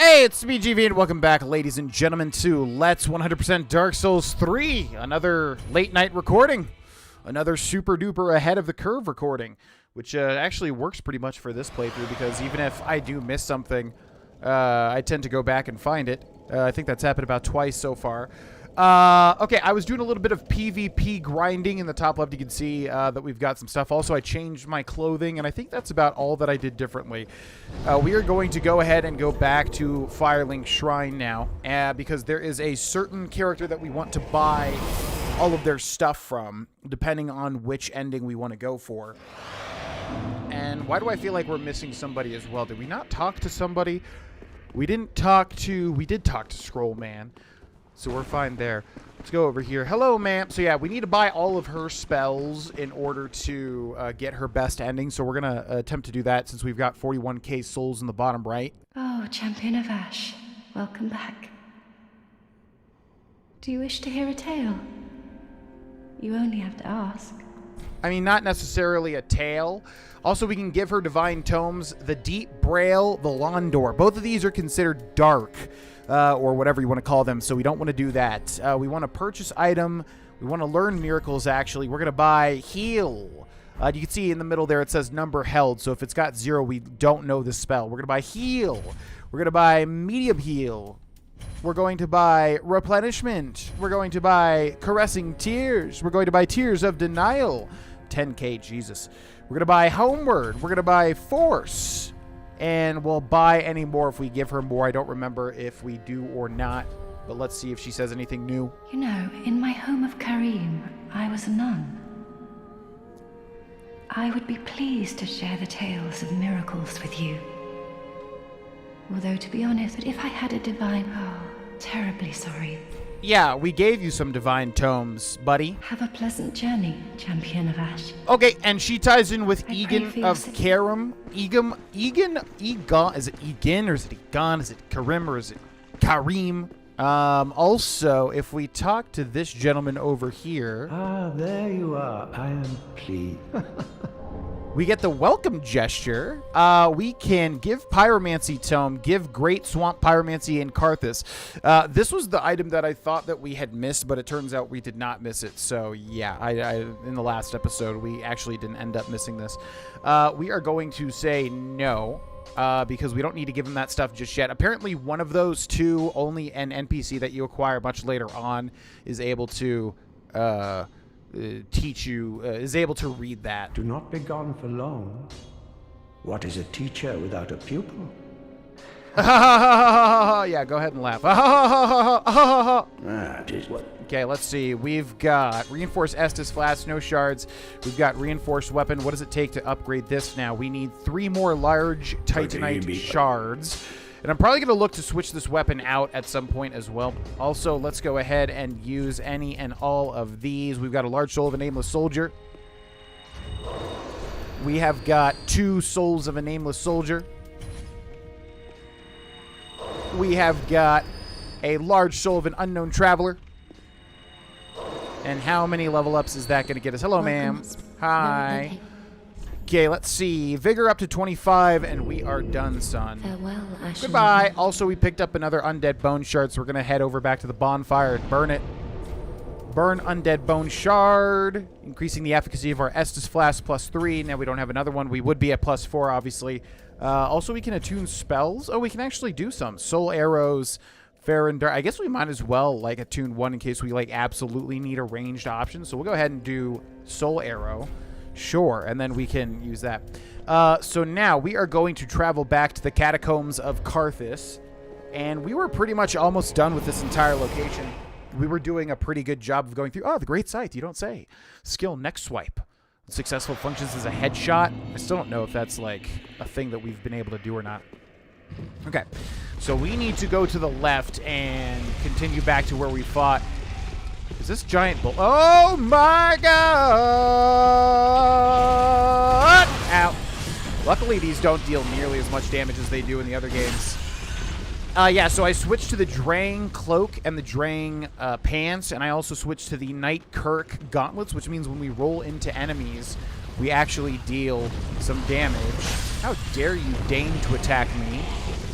Hey, it's me, GV, and welcome back, ladies and gentlemen, to Let's 100% Dark Souls 3. Another late-night recording. Another super-duper ahead-of-the-curve recording, which actually works pretty much for this playthrough, because even if I do miss something, I tend to go back and find it. I think that's happened about twice so far. Okay, I was doing a little bit of PvP grinding. In the top left, you can see that we've got some stuff. Also, I changed my clothing, and I think that's about all that I did differently. We are going to go ahead and go back to Firelink Shrine now, because there is a certain character that we want to buy all of their stuff from, depending on which ending we want to go for. And why do I feel like we're missing somebody as well? Did we not talk to somebody? We did talk to Scroll Man. So we're fine there. Let's go over here. Hello, ma'am. So yeah, we need to buy all of her spells in order to get her best ending. So we're going to attempt to do that since we've got 41k souls in the bottom right. Oh, Champion of Ash. Welcome back. Do you wish to hear a tale? You only have to ask. I mean, not necessarily a tale. Also, we can give her divine tomes, the Deep Braille, the Londor. Both of these are considered dark. Or whatever you want to call them, so we don't want to do that. We want to purchase item. We want to learn miracles, actually. We're going to buy heal. You can see in the middle there it says number held, so if it's got 0, we don't know the spell. We're going to buy heal. We're going to buy medium heal. We're going to buy replenishment. We're going to buy caressing tears. We're going to buy tears of denial. 10k, Jesus. We're going to buy homeward. We're going to buy force. And we'll buy any more if we give her more. I don't remember if we do or not, but let's see if she says anything new. You know, in my home of Karim, I was a nun. I would be pleased to share the tales of miracles with you. Although, to be honest, if I had a divine... Oh, terribly sorry. Yeah, we gave you some divine tomes, buddy. Have a pleasant journey, Champion of Ash. Okay, and she ties in with Egan of Karim. Egan, is it Egan or is it Egan? Is it Karim or is it Karim? Also, if we talk to this gentleman over here... Ah, there you are. I am pleased. We get the welcome gesture. We can give Pyromancy Tome, give Great Swamp Pyromancy in Karthus. This was the item that I thought that we had missed, but it turns out we did not miss it. So yeah, in the last episode, we actually didn't end up missing this. We are going to say no, because we don't need to give him that stuff just yet. Apparently one of those two, only an NPC that you acquire much later on, is able to... teach you, is able to read that. Do not be gone for long. What is a teacher without a pupil? Yeah, go ahead and laugh. That is what... Okay, let's see. We've got Reinforced Estus Flask, no shards. We've got Reinforced Weapon. What does it take to upgrade this now? We need 3 more large Titanite shards. And I'm probably going to look to switch this weapon out at some point as well. Also, let's go ahead and use any and all of these. We've got a large soul of a nameless soldier. We have got 2 souls of a nameless soldier. We have got a large soul of an unknown traveler. And how many level ups is that going to get us? Hello, ma'am. Hi. Okay, let's see. Vigor up to 25, and we are done, son. Farewell, Ash. Goodbye. Also, we picked up another Undead Bone Shard, so we're going to head over back to the bonfire and burn it. Burn Undead Bone Shard, increasing the efficacy of our Estus Flask +3. Now we don't have another one. We would be at +4, obviously. Also, we can attune spells. Oh, we can actually do some. Soul Arrows, Fair and Dark. I guess we might as well, like, attune one in case we, like, absolutely need a ranged option. So we'll go ahead and do Soul Arrow. Sure, and then we can use that. So now we are going to travel back to the catacombs of Karthus, and we were pretty much almost done with this entire location. We were doing a pretty good job of going through. Oh, the Great Sight, you don't say. Skill Next Swipe. Successful functions as a headshot. I still don't know if that's like a thing that we've been able to do or not. Okay, so we need to go to the left and continue back to where we fought. Is this giant bull? Oh my god! Ow. Luckily, these don't deal nearly as much damage as they do in the other games. Yeah, so I switched to the Drang Cloak and the Drang Pants, and I also switched to the Knight Kirk Gauntlets, which means when we roll into enemies, we actually deal some damage. How dare you deign to attack me?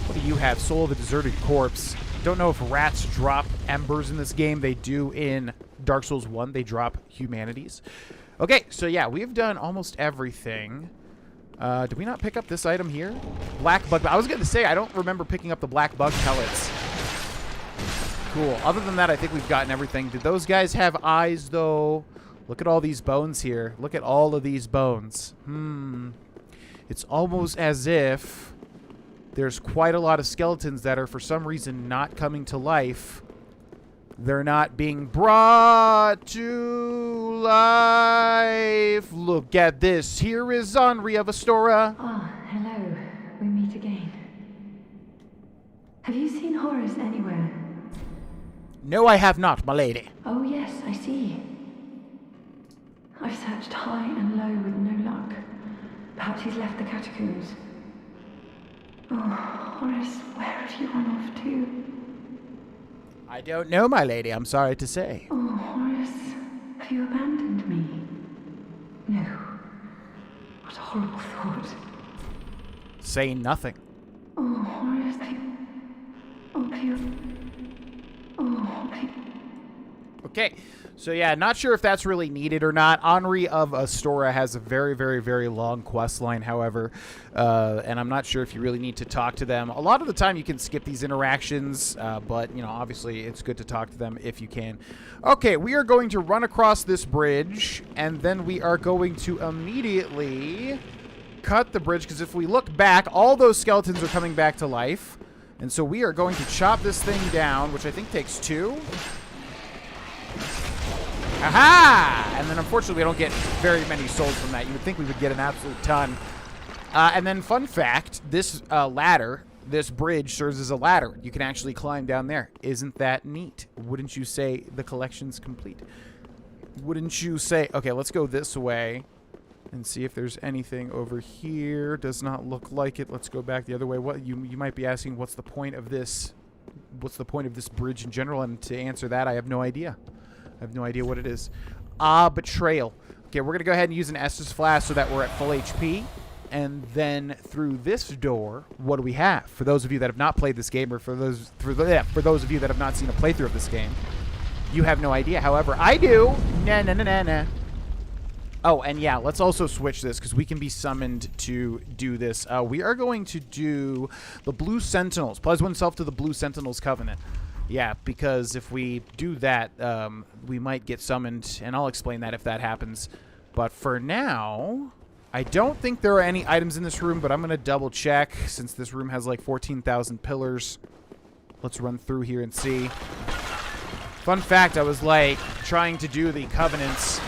What you have Soul of a Deserted Corpse. Don't know if rats drop embers in this game. They do in Dark Souls 1. They drop humanities. Okay, so yeah, we've done almost everything. Did we not pick up this item here? Black bug. I was going to say, I don't remember picking up the black bug pellets. Cool. Other than that, I think we've gotten everything. Did those guys have eyes, though? Look at all these bones here. Look at all of these bones. It's almost as if there's quite a lot of skeletons that are, for some reason, not coming to life. They're not being brought to life. Look at this. Here is Henri of Astora. Ah, hello. We meet again. Have you seen horrors anywhere? No, I have not, my lady. Oh, yes, I see. I've searched high and low with no luck. Perhaps he's left the catacombs. Oh, Horace, where have you run off to? I don't know, my lady. I'm sorry to say. Oh, Horace, have you abandoned me? No. What a horrible thought. Say nothing. Oh, Horace, Okay, so yeah, not sure if that's really needed or not. Henri of Astora has a very, very, very long quest line, however, and I'm not sure if you really need to talk to them. A lot of the time you can skip these interactions, but, you know, obviously it's good to talk to them if you can. Okay, we are going to run across this bridge, and then we are going to immediately cut the bridge, because if we look back, all those skeletons are coming back to life, and so we are going to chop this thing down, which I think takes 2. Aha! And then unfortunately we don't get very many souls from that. You would think we would get an absolute ton. And then fun fact, this ladder, this bridge serves as a ladder. You can actually climb down there. Isn't that neat? Wouldn't you say the collection's complete? Wouldn't you say... Okay, let's go this way and see if there's anything over here. Does not look like it. Let's go back the other way. What you might be asking, what's the point of this? What's the point of this bridge in general? And to answer that, I have no idea. I have no idea what it is. Betrayal. Okay, we're going to go ahead and use an Estus Flask so that we're at full HP. And then through this door, what do we have? For those of you that have not played this game, or for those of you that have not seen a playthrough of this game, you have no idea. However, I do. Nah. Oh, and yeah, let's also switch this because we can be summoned to do this. We are going to do the Blue Sentinels. Pledge oneself to the Blue Sentinels Covenant. Yeah, because if we do that, we might get summoned, and I'll explain that if that happens. But for now, I don't think there are any items in this room, but I'm going to double check since this room has like 14,000 pillars. Let's run through here and see. Fun fact, I was like trying to do the covenants,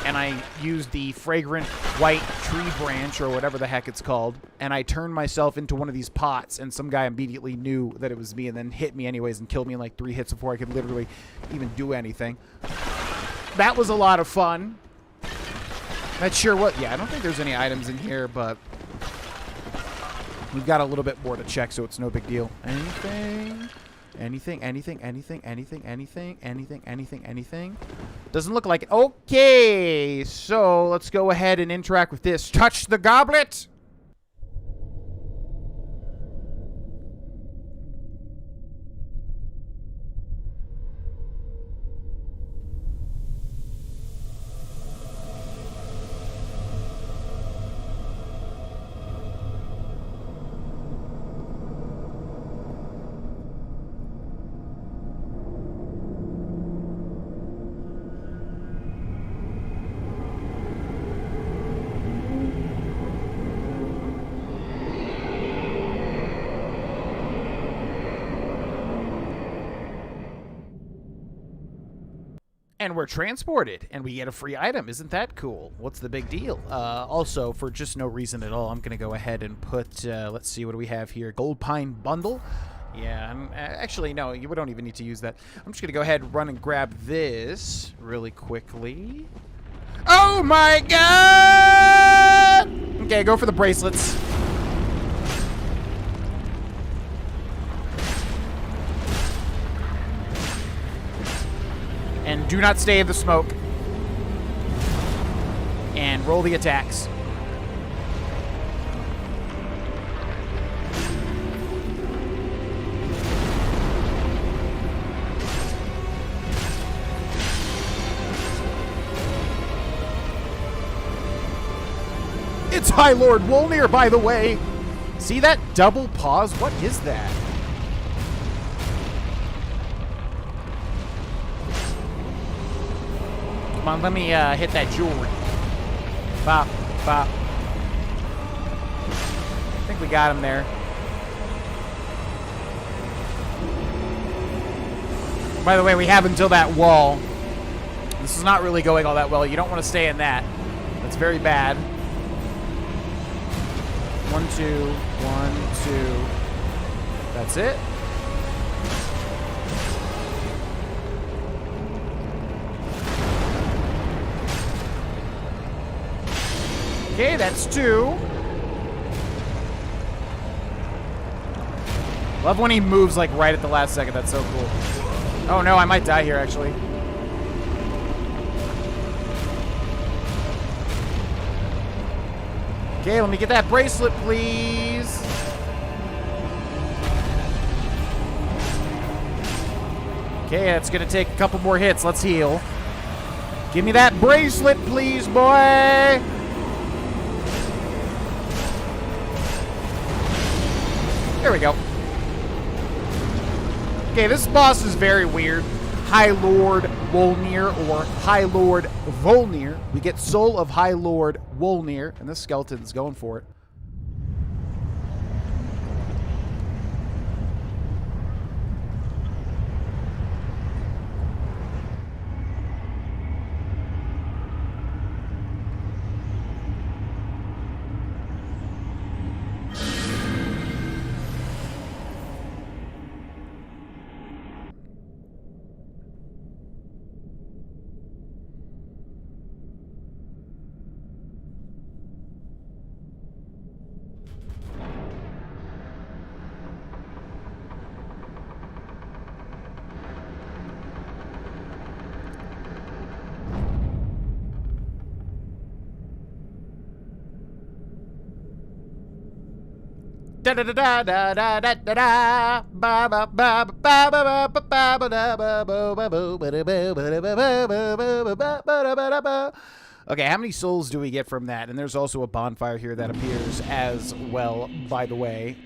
and I used the fragrant white tree branch, or whatever the heck it's called, and I turned myself into one of these pots, and some guy immediately knew that it was me and then hit me anyways and killed me in like 3 hits before I could literally even do anything. That was a lot of fun. Not sure what... Yeah, I don't think there's any items in here, but we've got a little bit more to check, so it's no big deal. Anything? Anything? Doesn't look like it. Okay, so let's go ahead and interact with this. Touch the goblet! And we're transported, and we get a free item. Isn't that cool? What's the big deal? Also, for just no reason at all, I'm going to go ahead and put, let's see, what do we have here? Gold Pine Bundle. Yeah, actually, no, you don't even need to use that. I'm just going to go ahead and run and grab this really quickly. Oh, my God! Okay, go for the bracelets. And do not stay in the smoke. And roll the attacks. It's High Lord Wolnir, by the way. See that double pause? What is that? Come on, let me hit that jewelry. Bop, bop. I think we got him there. By the way, we have until that wall. This is not really going all that well. You don't want to stay in that. That's very bad. 1, 2, 1, 2. That's it. Okay, that's 2. Love when he moves like right at the last second. That's so cool. Oh no, I might die here actually. Okay, let me get that bracelet, please. Okay, it's gonna take a couple more hits. Let's heal. Give me that bracelet, please, boy. There we go. Okay, this boss is very weird. High Lord Wolnir or High Lord Volnir. We get Soul of High Lord Wolnir, and this skeleton's going for it. Okay, how many souls do we get from that? And there's also a bonfire here that appears as well, by the way.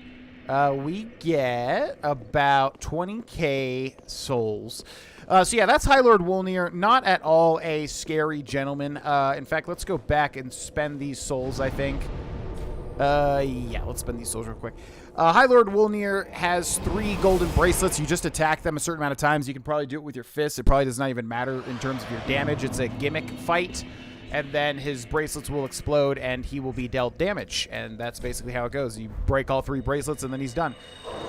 We get about 20k souls. So yeah, that's High Lord Wolnir. Not at all a scary gentleman. In fact, let's go back and spend these souls, I think. Yeah, let's spend these souls real quick. High Lord Wolnir has 3 golden bracelets. You just attack them a certain amount of times. You can probably do it with your fists. It probably does not even matter in terms of your damage. It's a gimmick fight. And then his bracelets will explode, and he will be dealt damage. And that's basically how it goes. You break all 3 bracelets, and then he's done.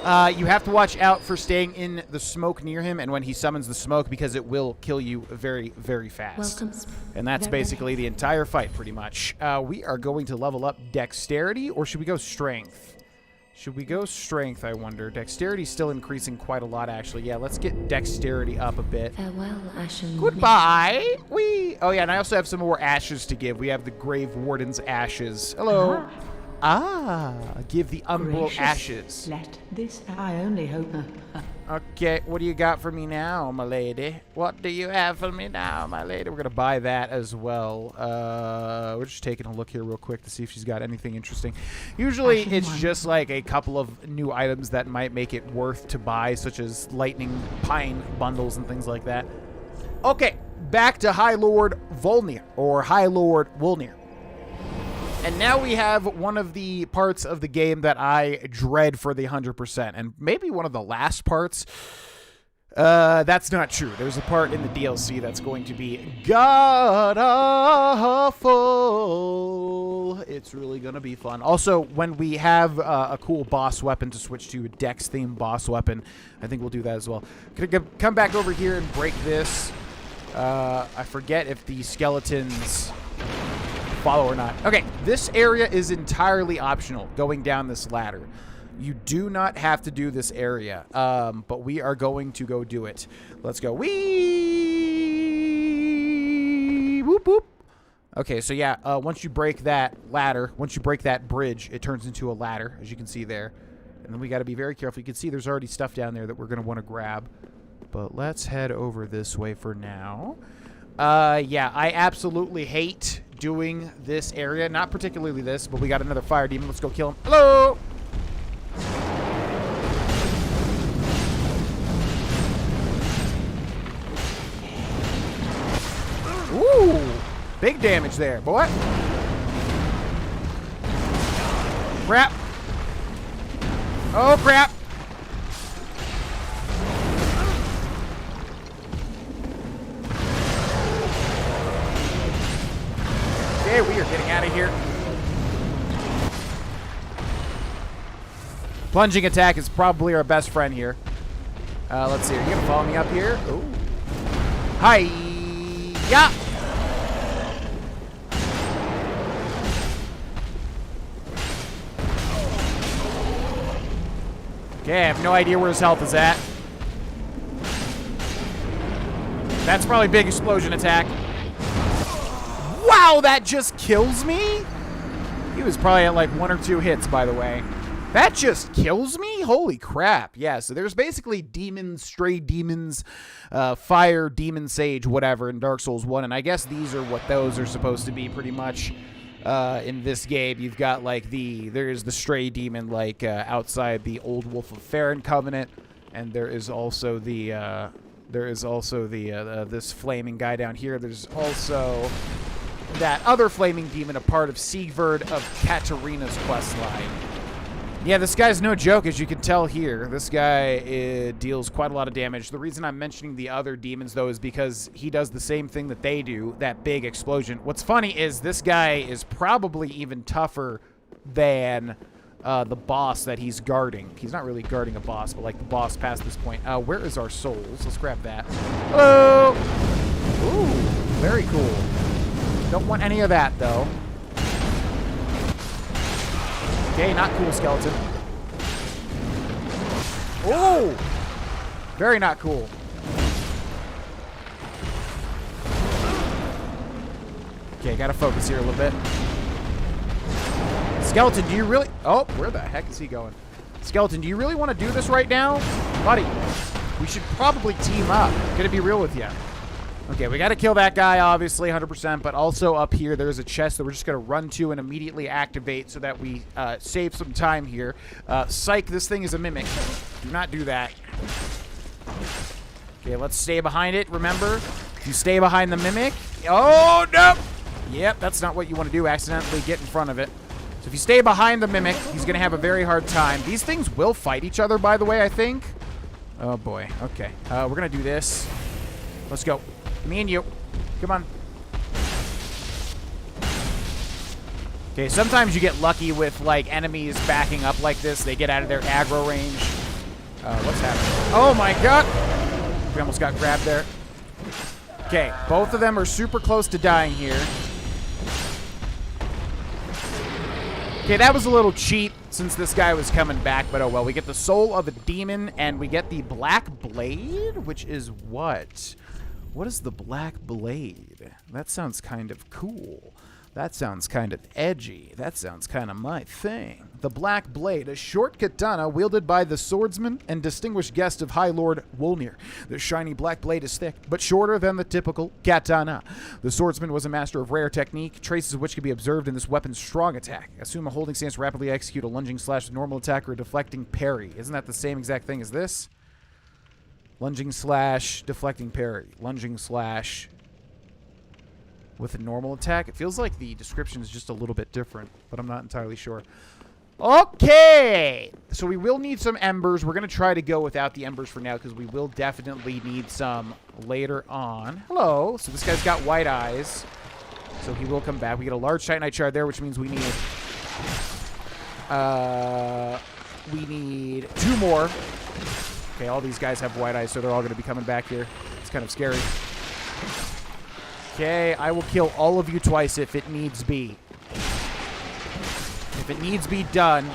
You have to watch out for staying in the smoke near him, and when he summons the smoke, because it will kill you very, very fast. And that's basically the entire fight, pretty much. We are going to level up Dexterity, or should we go Strength? Should we go Strength, I wonder? Dexterity's still increasing quite a lot, actually. Yeah, let's get Dexterity up a bit. Farewell, Ashen. Goodbye! Oh, yeah, and I also have some more ashes to give. We have the Grave Warden's ashes. Hello. Give the Umbral ashes. Let this, I only hope. Okay, what do you got for me now, my lady? What do you have for me now, my lady? We're going to buy that as well. We're just taking a look here real quick to see if she's got anything interesting. Usually, it's just like a couple of new items that might make it worth to buy, such as lightning pine bundles and things like that. Okay, back to High Lord Volnir, or High Lord Wolnir. And now we have one of the parts of the game that I dread for the 100%, and maybe one of the last parts. That's not true. There's a part in the DLC that's going to be god-awful. It's really going to be fun. Also, when we have a cool boss weapon to switch to, a Dex-themed boss weapon, I think we'll do that as well. Gonna come back over here and break this. I forget if the skeletons follow or not. Okay, this area is entirely optional, going down this ladder. You do not have to do this area, but we are going to go do it. Let's go. Whee! Whoop, whoop. Okay, so yeah, once you break that ladder, once you break that bridge, it turns into a ladder, as you can see there. And then we got to be very careful. You can see there's already stuff down there that we're going to want to grab. But let's head over this way for now. Yeah, I absolutely hate doing this area. Not particularly this, but we got another fire demon. Let's go kill him. Hello! Ooh! Big damage there, boy. Crap. Oh, crap. Okay, we are getting out of here. Plunging attack is probably our best friend here. Let's see. Are you going to follow me up here? Ooh. Hi. Yeah. Okay, I have no idea where his health is at. That's probably big explosion attack. Wow, that just kills me? He was probably at like 1 or 2 hits, by the way. That just kills me? Holy crap. Yeah, so there's basically demons, stray demons, fire, demon sage, whatever in Dark Souls 1. And I guess these are what those are supposed to be pretty much in this game. You've got like there's the stray demon like outside the Old Wolf of Farron Covenant. And there is also this flaming guy down here. There's also that other flaming demon, a part of Siegfried of Katarina's questline. Yeah, this guy's no joke, as you can tell here. This guy deals quite a lot of damage. The reason I'm mentioning the other demons, though, is because he does the same thing that they do, that big explosion. What's funny is this guy is probably even tougher than the boss that he's guarding. He's not really guarding a boss, but like the boss past this point. Where is our souls? Let's grab that. Hello! Ooh, very cool. Don't want any of that, though. Okay, not cool, skeleton. Oh! Very not cool. Okay, gotta focus here a little bit. Skeleton, do you really... Oh, where the heck is he going? Skeleton, do you really want to do this right now? Buddy, we should probably team up. Gonna be real with you. Okay, we got to kill that guy, obviously, 100%, but also up here, there's a chest that we're just going to run to and immediately activate so that we save some time here. Psych, this thing is a mimic. Do not do that. Okay, let's stay behind it, remember? If you stay behind the mimic... Oh, no! Yep, that's not what you want to do, accidentally get in front of it. So if you stay behind the mimic, he's going to have a very hard time. These things will fight each other, by the way, I think. Oh, boy. Okay, we're going to do this. Let's go. Me and you. Come on. Okay, sometimes you get lucky with, like, enemies backing up like this. They get out of their aggro range. What's happening? Oh, my God. We almost got grabbed there. Okay, both of them are super close to dying here. Okay, that was a little cheap since this guy was coming back, but oh well. We get the soul of a demon, and we get the black blade, which is what? What is the black blade? That sounds kind of cool. That sounds kind of edgy. That sounds kind of my thing. The black blade, a short katana wielded by the swordsman and distinguished guest of High Lord Wolnir. The shiny black blade is thick, but shorter than the typical katana. The swordsman was a master of rare technique, traces of which can be observed in this weapon's strong attack. Assume a holding stance, rapidly execute a lunging slash with normal attack or a deflecting parry. Isn't that the same exact thing as this? Lunging slash, deflecting parry. Lunging slash with a normal attack. It feels like the description is just a little bit different, but I'm not entirely sure. Okay, so we will need some embers. We're going to try to go without the embers for now because we will definitely need some later on. Hello. So this guy's got white eyes, so he will come back. We get a large Titanite shard there, which means we need 2 more. Okay, all these guys have white eyes, so they're all going to be coming back here. It's kind of scary. Okay, I will kill all of you twice if it needs be. If it needs be done,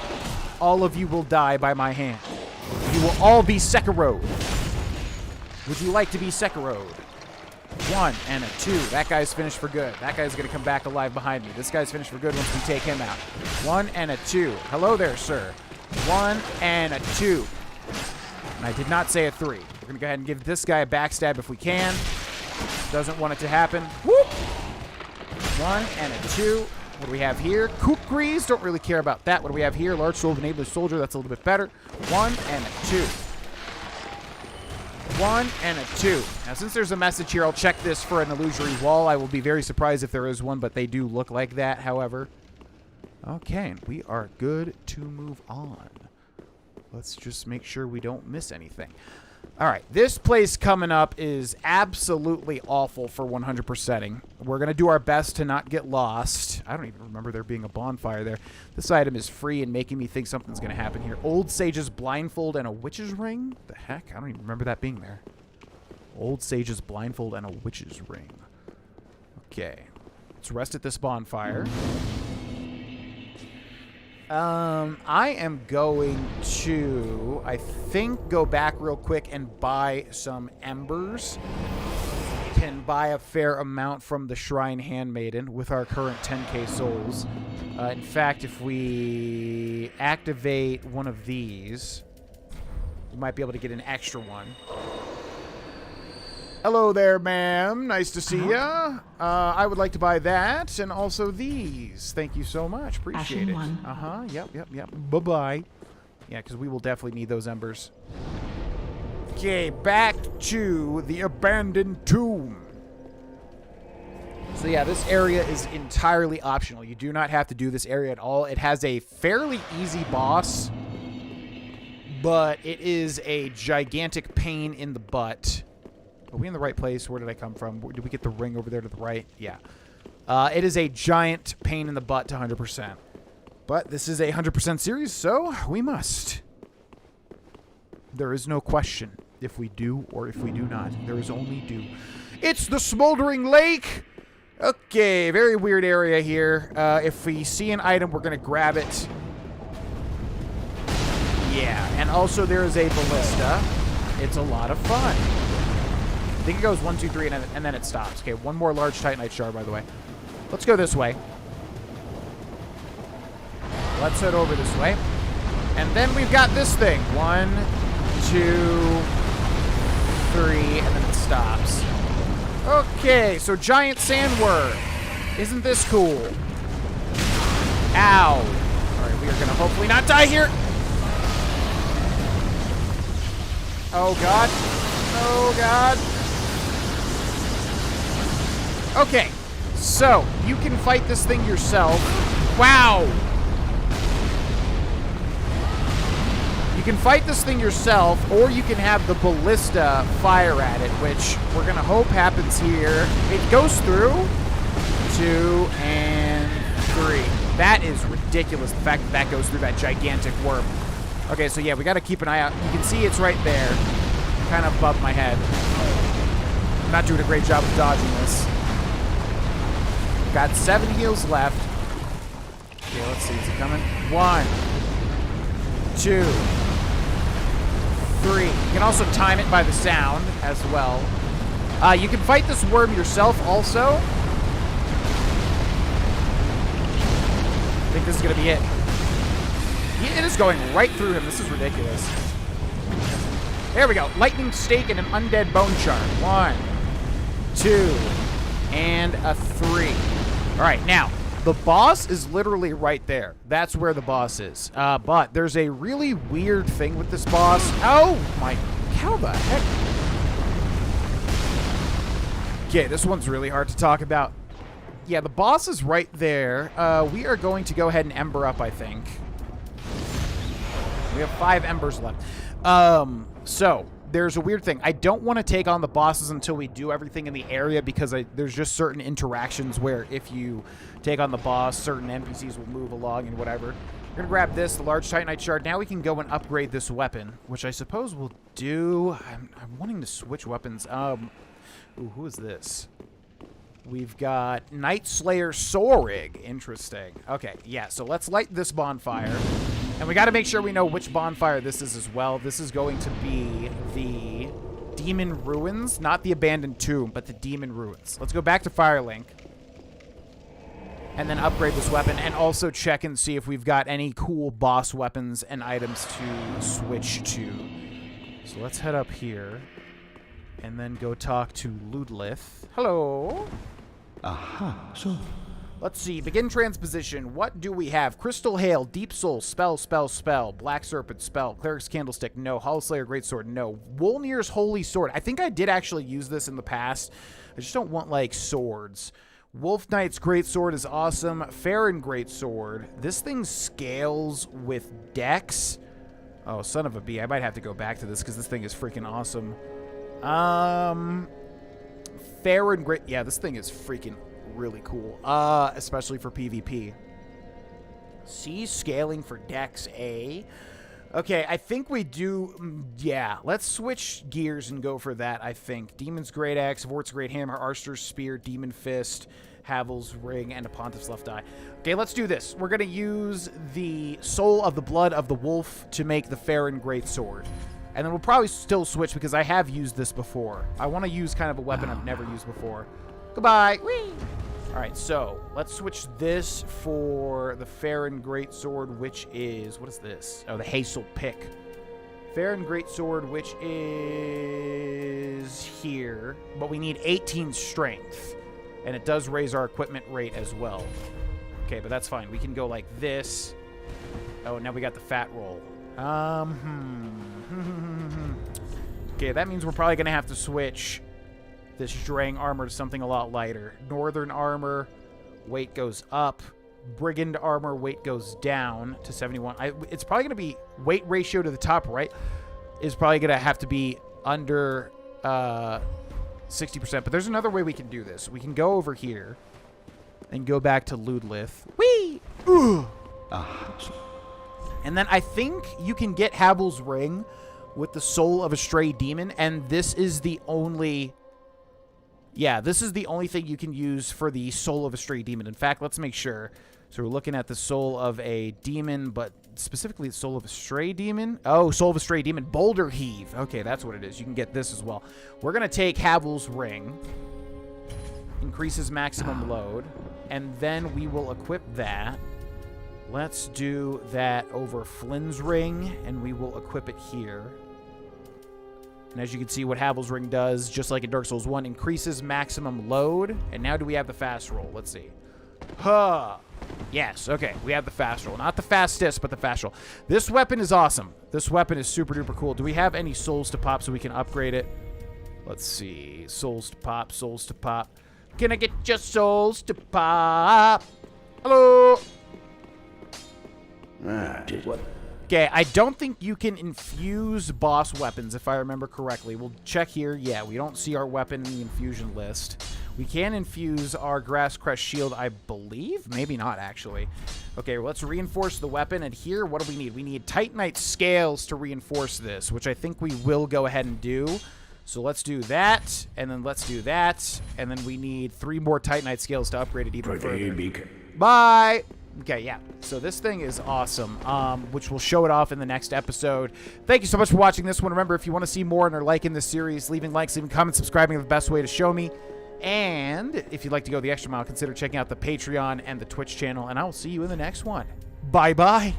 all of you will die by my hand. You will all be Sekiro'd. Would you like to be Sekiro'd? 1 and a 2. That guy's finished for good. That guy's going to come back alive behind me. This guy's finished for good once we take him out. 1 and a 2. Hello there, sir. 1 and a 2. And I did not say a 3. We're going to go ahead and give this guy a backstab if we can. Doesn't want it to happen. Whoop! 1 and a 2. What do we have here? Kukris. Don't really care about that. What do we have here? Large soul of enabler soldier. That's a little bit better. 1 and a 2. 1 and a 2. Now, since there's a message here, I'll check this for an illusory wall. I will be very surprised if there is one, but they do look like that, however. Okay, and we are good to move on. Let's just make sure we don't miss anything. All right, this place coming up is absolutely awful for 100%ing. We're going to do our best to not get lost. I don't even remember there being a bonfire there. This item is free and making me think something's going to happen here. Old Sage's blindfold and a witch's ring? The heck? I don't even remember that being there. Old Sage's blindfold and a witch's ring. Okay. Let's rest at this bonfire. I am going to, I think, go back real quick and buy some embers. Can buy a fair amount from the Shrine Handmaiden with our current 10k souls. In fact, if we activate one of these, we might be able to get an extra one. Hello there, ma'am. Nice to see ya. I would like to buy that and also these. Thank you so much. Appreciate it. Uh-huh. Yep. Bye-bye. Yeah, because we will definitely need those embers. Okay, back to the abandoned tomb. So yeah, this area is entirely optional. You do not have to do this area at all. It has a fairly easy boss, but it is a gigantic pain in the butt. Are we in the right place? Where did I come from? Did we get the ring over there to the right? Yeah. It is a giant pain in the butt to 100%. But this is a 100% series, so we must. There is no question if we do or if we do not. There is only do. It's the Smouldering Lake! Okay, very weird area here. If we see an item, we're going to grab it. Yeah, and also there is a ballista. It's a lot of fun. I think it goes 1, 2, 3, and then it stops. Okay, one more large Titanite shard, by the way. Let's go this way. Let's head over this way. And then we've got this thing. 1, 2, 3, and then it stops. Okay, so giant sandworm. Isn't this cool? Ow. All right, we are going to hopefully not die here. Oh, God. Oh, God. Okay, so you can fight this thing yourself. Wow! You can fight this thing yourself, or you can have the ballista fire at it, which we're going to hope happens here. It goes through 2 and 3. That is ridiculous, the fact that that goes through that gigantic worm. Okay, so yeah, we got to keep an eye out. You can see it's right there, kind of above my head. I'm not doing a great job of dodging this. Got 7 heals left. Okay, let's see. Is it coming? 1, 2, 3. You can also time it by the sound as well. You can fight this worm yourself also. I think this is going to be it. It is going right through him. This is ridiculous. There we go. Lightning stake and an undead bone shard. 1, 2, and a 3. All right, now, the boss is literally right there. That's where the boss is. But there's a really weird thing with this boss. Oh, my... How the heck? Okay, this one's really hard to talk about. Yeah, the boss is right there. We are going to go ahead and ember up, I think. We have 5 embers left. So... There's a weird thing. I don't want to take on the bosses until we do everything in the area because there's just certain interactions where if you take on the boss, certain NPCs will move along and whatever. We're going to grab this, the large Titanite shard. Now we can go and upgrade this weapon, which I suppose we'll do. I'm wanting to switch weapons. Ooh, who is this? We've got Night Slayer Sorig. Interesting. Okay, yeah, so let's light this bonfire. And we got to make sure we know which bonfire this is as well. This is going to be the Demon Ruins. Not the Abandoned Tomb, but the Demon Ruins. Let's go back to Firelink. And then upgrade this weapon. And also check and see if we've got any cool boss weapons and items to switch to. So let's head up here. And then go talk to Ludlith. Hello. Aha, so Let's see. Begin transposition. What do we have? Crystal Hail, Deep Soul, spell, spell, spell. Black Serpent, spell. Cleric's Candlestick, no. Hollow Slayer, Greatsword, no. Wolnir's Holy Sword. I think I did actually use this in the past. I just don't want, like, swords. Wolf Knight's Greatsword is awesome. Farron Greatsword. This thing scales with Dex. Oh, son of a bee. I might have to go back to this because this thing is freaking awesome. Farron Great... Yeah, this thing is freaking really cool. Especially for PvP. C, scaling for Dex A. Okay, I think we do... Yeah, let's switch gears and go for that, I think. Demon's Great Axe, Vort's Great Hammer, Arster's Spear, Demon Fist, Havel's Ring, and a Pontiff's Left Eye. Okay, let's do this. We're going to use the Soul of the Blood of the Wolf to make the Farron Great Sword. And then we'll probably still switch because I have used this before. I want to use kind of a weapon I've never used before. Goodbye. Whee! All right, so let's switch this for the Farron Greatsword, which is... What is this? Oh, the Hazel Pick. Farron Greatsword, which is here. But we need 18 strength. And it does raise our equipment rate as well. Okay, but that's fine. We can go like this. Oh, now we got the fat roll. Okay, that means we're probably going to have to switch this Drang armor to something a lot lighter. Northern armor, weight goes up. Brigand armor, weight goes down to 71. It's probably going to be weight ratio to the top right is probably going to have to be under 60%. But there's another way we can do this. We can go over here and go back to Ludlith. Whee! Ooh! And then I think you can get Havel's Ring with the Soul of a Stray Demon, and this is the only... Yeah, this is the only thing you can use for the Soul of a Stray Demon. In fact, let's make sure. So we're looking at the Soul of a Demon, but specifically the Soul of a Stray Demon. Oh, Soul of a Stray Demon. Boulder Heave. Okay, that's what it is. You can get this as well. We're going to take Havel's Ring. Increases maximum load. And then we will equip that. Let's do that over Flynn's Ring, and we will equip it here. And as you can see, what Havel's Ring does, just like in Dark Souls 1, increases maximum load. And now do we have the fast roll? Let's see. Huh. Yes, okay. We have the fast roll. Not the fastest, but the fast roll. This weapon is awesome. This weapon is super duper cool. Do we have any souls to pop so we can upgrade it? Let's see. Souls to pop, souls to pop. Can I get your souls to pop? Hello? What? Okay, I don't think you can infuse boss weapons, if I remember correctly. We'll check here. Yeah, we don't see our weapon in the infusion list. We can infuse our Grass Crest Shield, I believe. Maybe not, actually. Okay, well, let's reinforce the weapon. And here, what do we need? We need Titanite Scales to reinforce this, which I think we will go ahead and do. So let's do that, and then let's do that. And then we need 3 more Titanite Scales to upgrade it even further. Bye! Okay, yeah. So this thing is awesome, which we'll show it off in the next episode. Thank you so much for watching this one. Remember, if you want to see more and are liking this series, leaving likes, leaving comments, subscribing are the best way to show me. And if you'd like to go the extra mile, consider checking out the Patreon and the Twitch channel. And I will see you in the next one. Bye-bye.